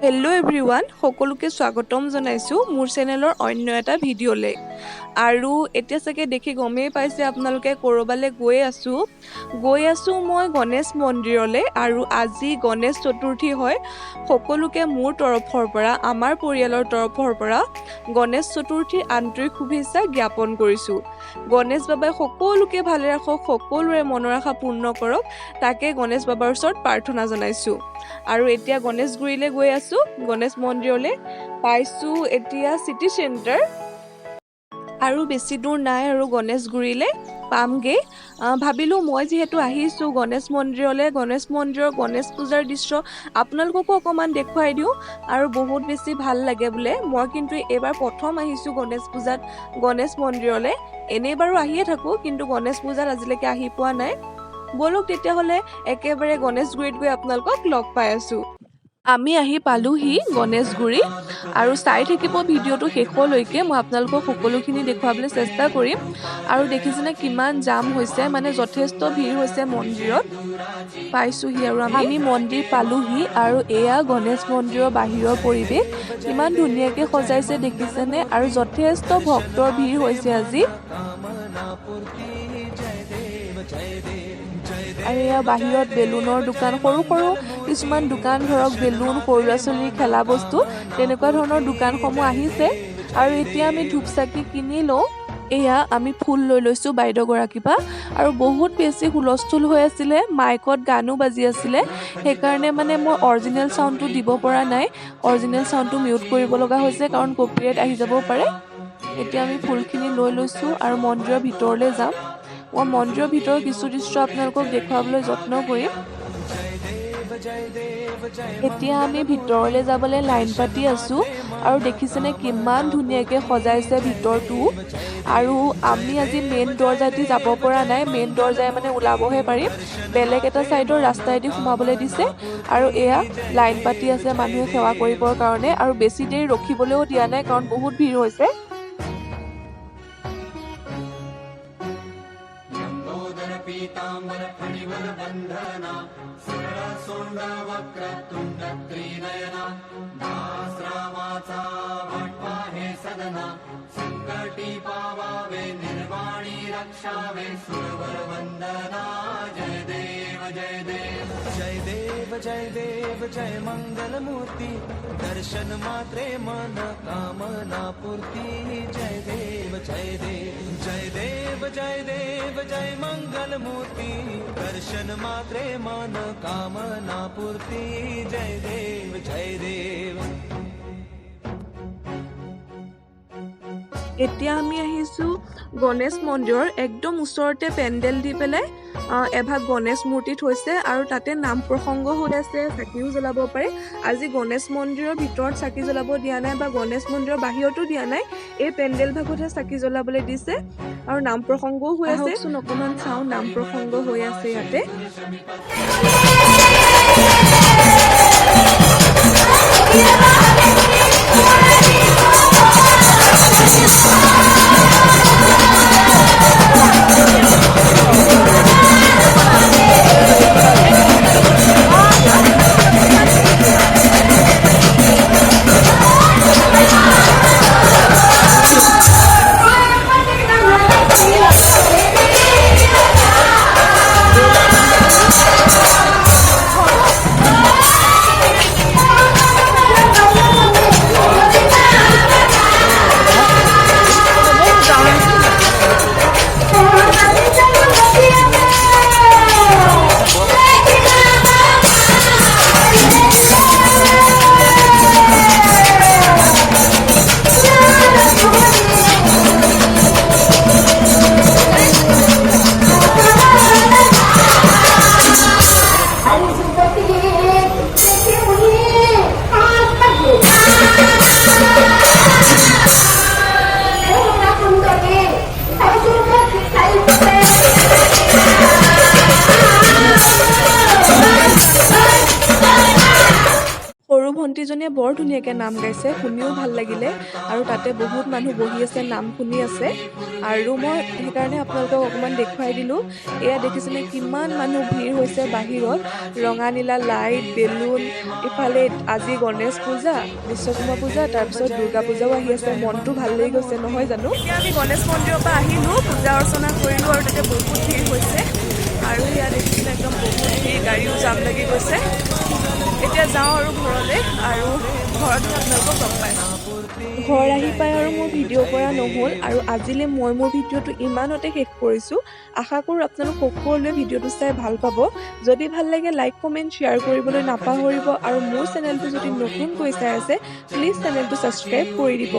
Hello everyone সকলোকে স্বাগতম জনাইছো মোৰ চেনেলৰ অন্য এটা ভিডিঅ'লে আৰু এতিয়া চাগে দেখি গমেই পাইছে আপোনালোকে কৰবালে গৈ আছো মই গণেশ মন্দিৰলে আৰু আজি গণেশ চতুৰ্থী হয় সকলোকে মোৰ তৰফৰ পৰা আমাৰ পৰিয়ালৰ তৰফৰ পৰা গণেশ চতুৰ্থীৰ আন্তৰিক শুভেচ্ছা জ্ঞাপন কৰিছো গণেশ বাবাই সকলোকে ভালে ৰাখক সকলোৰে মনৰ আশা পূৰ্ণ কৰক তাকে গণেশ বাবাৰ ওচৰত প্ৰাৰ্থনা জনাইছো আৰু এতিয়া গণেশগুৰিলে গৈ আছো গণেশ মন্দিৰলে পাইছো এতিয়া সিটি সেন্টাৰ আৰু বেছি দূৰ নাই আৰু গণেশগুৰিলে পামগে ভাবিলো মই যেহেতু আহিছো গণেশ মন্দিৰলে গণেশ মন্দিৰৰ গণেশ পূজাৰ দৃশ্য আপোনালোককো অকমান দেখুৱাই দিও আৰু বহুত বেছি ভাল লাগে বোলে মই কিন্তু এবাৰ প্ৰথম আহিছো গণেশ পূজাত গণেশ মন্দিৰলে এনে বাৰু আহিয়ে থাকো কিন্তু গণেশ পূজাত আজিলৈকে আহি পোৱা নাই বলক তেতিয়া হলে একেবাৰে গণেশগুৰিত গৈ আপোনালোকক লগ পাই আছো আমি আহি পালোহি গণেশগুৰি আৰু চাই থাকিব ভিডিঅ'টো শেষলৈকে মই আপোনালোকক সকলোখিনি দেখুৱাবলৈ চেষ্টা কৰিম আৰু দেখিছেনে কিমান জাম হৈছে মানে যথেষ্ট ভিৰ হৈছে মন্দিৰত পাইছোহি আৰু আমি মন্দিৰ পালোহি আৰু এয়া গণেশ মন্দিৰৰ বাহিৰৰ পৰিৱেশ কিমান ধুনীয়াকৈ সজাইছে দেখিছেনে আৰু যথেষ্ট ভক্তৰ ভিৰ হৈছে আজি আৰু এয়া বাহিৰত বেলুনৰ দোকান সৰু সৰু কিছুমান দোকান ধৰক বেলুন সৰু ল'ৰা ছোৱালীৰ খেলা বস্তু তেনেকুৱা ধৰণৰ দোকানসমূহ আহিছে আৰু এতিয়া আমি ধূপ চাকি কিনি লওঁ এয়া আমি ফুল লৈ লৈছো বাইদেউগৰাকীৰ পৰা আৰু বহুত বেছি হুলস্থুল হৈ আছিলে মাইকত গানো বাজি আছিলে সেইকাৰণে মানে মই অৰিজিনেল চাউণ্ডটো দিব পৰা নাই অৰিজিনেল চাউণ্ডটো মিউট কৰিব লগা হৈছে কাৰণ কপিৰাইট আহি যাব পাৰে এতিয়া আমি ফুলখিনি লৈ লৈছো আৰু মন্দিৰৰ ভিতৰলৈ যাম মই মন্দিৰৰ ভিতৰৰ কিছু দৃশ্য আপোনালোকক দেখুৱাবলৈ যত্ন কৰিম এতিয়া আমি ভিতৰলৈ যাবলৈ লাইন পাতি আছো আৰু দেখিছেনে কিমান ধুনীয়াকৈ সজাইছে ভিতৰটো আৰু আমি আজি মেইন দৰজাদি যাব পৰা নাই মেইন দৰজাই মানে ওলাবহে পাৰিম বেলেগ এটা চাইডৰ ৰাস্তাইদি সোমাবলৈ দিছে আৰু এয়া লাইন পাতি আছে মানুহে সেৱা কৰিবৰ কাৰণে আৰু বেছি দেৰি ৰখিবলৈও দিয়া নাই কাৰণ বহুত ভিৰ হৈছে पीतांबर फणिवर बंधना सरळ सोंड वक्र तुंड त्रिनयना दास रामाचा वाटवा हे सदना संकटी पावावे निर्वाणी रक्षावे सुरवर वंदना जय देव जय देव जय देव जय देव जय मंगल मूर्ती दर्शन मात्रे मन कामना पूर्ती जय देव जय देव जय देव जय देव जय मंगल मूर्ति दर्शन मात्रे मन कामना पूर्ति जय देव जय देव এতিয়া আমি আহিছো গণেশ মন্দিৰৰ একদম ওচৰতে পেণ্ডেল দি পেলাই এভাগ গণেশ মূৰ্তি থৈছে আৰু তাতে নাম প্ৰসংগ হৈ আছে চাকিও জ্বলাব পাৰে আজি গণেশ মন্দিৰৰ ভিতৰত চাকি জ্বলাব দিয়া নাই বা গণেশ মন্দিৰৰ বাহিৰতো দিয়া নাই এই পেণ্ডেল ভাগতহে চাকি জ্বলাবলৈ দিছে আৰু নাম প্ৰসংগও হৈ আছে অকমান চাওঁ নাম প্ৰসংগ হৈ আছে ইয়াতে ভণ্টিজনীয়ে বৰ ধুনীয়াকৈ নাম গাইছে, শুনিও ভাল লাগিলে আৰু তাতে বহুত মানুহ বহি আছে, নাম শুনি আছে। আৰু মই সেইকাৰণে আপোনালোকক অকণমান দেখুৱাই দিলোঁ। এয়া দেখিছেনে কিমান মানুহ ভিৰ হৈছে বাহিৰত, ৰঙা নীলা লাইট, বেলুন, ইফালে আজি গণেশ পূজা, বিশ্বকৰ্মা পূজা, তাৰপিছত দুৰ্গা পূজাও আহি আছে। মনটো ভাল লাগি গৈছে নহয় জানো। এতিয়া আমি গণেশ মন্দিৰৰ পৰা আহিলোঁ, পূজা অৰ্চনা কৰিলোঁ আৰু তাতে বহুত ভিৰ হৈছে। আৰু সেয়া দেখিছিলে একদম বহুত ভিৰ, গাড়ীও জাম লাগি গৈছে। এতিয়া যাওঁ আৰু ঘৰলৈ, আৰু ঘৰত আপোনালোকক লগ পাই। ঘৰ আহি পাই আৰু মোৰ ভিডিঅ' কৰা নহ'ল, আৰু আজিলৈ মই মোৰ ভিডিঅ'টো ইমানতে শেষ কৰিছোঁ। আশা কৰোঁ আপোনালোক সকলোৱে ভিডিঅ'টো চাই ভাল পাব। যদি ভাল লাগে লাইক কমেণ্ট শ্বেয়াৰ কৰিবলৈ নাপাহৰিব, আৰু মোৰ চেনেলটো যদি নতুনকৈ চাই আছে প্লিজ চেনেলটো ছাবস্ক্ৰাইব কৰি দিব।